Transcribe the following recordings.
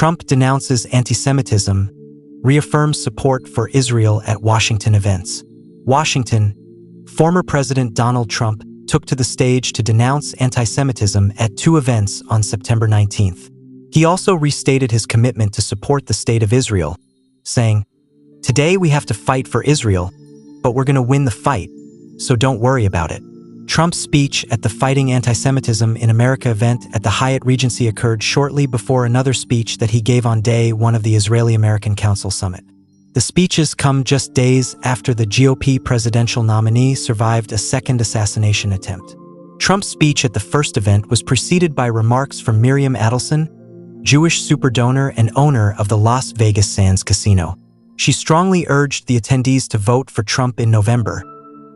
Trump denounces anti-Semitism, reaffirms support for Israel at Washington events. Washington, former President Donald Trump took to the stage to denounce anti-Semitism at 2 events on September 19th. He also restated his commitment to support the state of Israel, saying, "Today we have to fight for Israel, but we're going to win the fight, so don't worry about it." Trump's speech at the Fighting Anti-Semitism in America event at the Hyatt Regency occurred shortly before another speech that he gave on day 1 of the Israeli-American Council Summit. The speeches come just days after the GOP presidential nominee survived a second assassination attempt. Trump's speech at the first event was preceded by remarks from Miriam Adelson, Jewish superdonor and owner of the Las Vegas Sands Casino. She strongly urged the attendees to vote for Trump in November,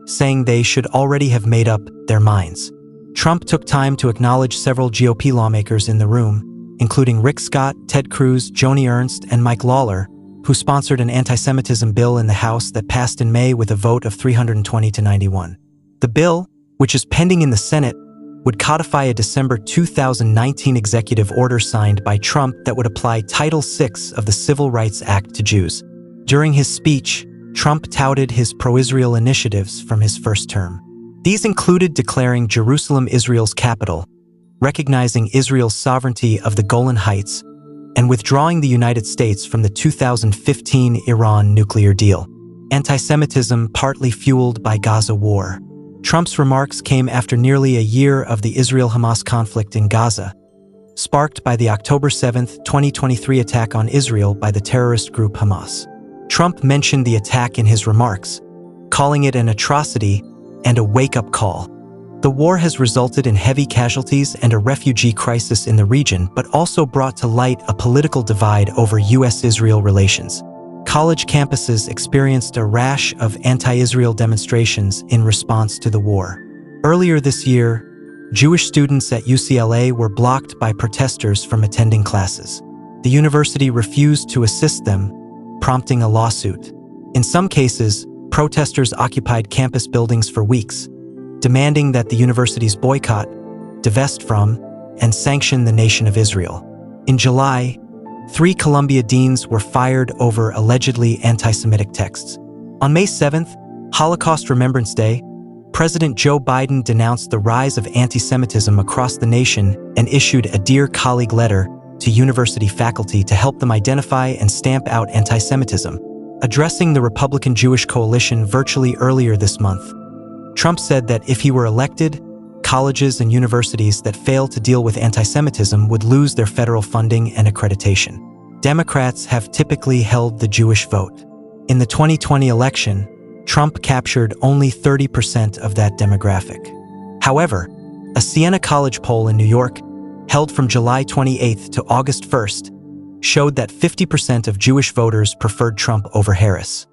saying they should already have made up their minds. Trump took time to acknowledge several GOP lawmakers in the room, including Rick Scott, Ted Cruz, Joni Ernst, and Mike Lawler, who sponsored an anti-Semitism bill in the House that passed in May with a vote of 320 to 91. The bill, which is pending in the Senate, would codify a December 2019 executive order signed by Trump that would apply Title VI of the Civil Rights Act to Jews. During his speech, Trump touted his pro-Israel initiatives from his first term. These included declaring Jerusalem Israel's capital, recognizing Israel's sovereignty of the Golan Heights, and withdrawing the United States from the 2015 Iran nuclear deal. Anti-Semitism partly fueled by Gaza war. Trump's remarks came after nearly a year of the Israel-Hamas conflict in Gaza, sparked by the October 7, 2023 attack on Israel by the terrorist group Hamas. Trump mentioned the attack in his remarks, calling it an atrocity and a wake-up call. The war has resulted in heavy casualties and a refugee crisis in the region, but also brought to light a political divide over U.S.-Israel relations. College campuses experienced a rash of anti-Israel demonstrations in response to the war. Earlier this year, Jewish students at UCLA were blocked by protesters from attending classes. The university refused to assist them, prompting a lawsuit. In some cases, protesters occupied campus buildings for weeks, demanding that the universities boycott, divest from, and sanction the nation of Israel. In July, 3 Columbia deans were fired over allegedly anti-Semitic texts. On May 7th, Holocaust Remembrance Day, President Joe Biden denounced the rise of anti-Semitism across the nation and issued a Dear Colleague letter to university faculty to help them identify and stamp out anti-Semitism. Addressing the Republican Jewish coalition virtually earlier this month, Trump said that if he were elected, colleges and universities that fail to deal with anti-Semitism would lose their federal funding and accreditation. Democrats have typically held the Jewish vote. In the 2020 election, Trump captured only 30% of that demographic. However, a Siena College poll in New York, held from July 28th to August 1st, showed that 50% of Jewish voters preferred Trump over Harris.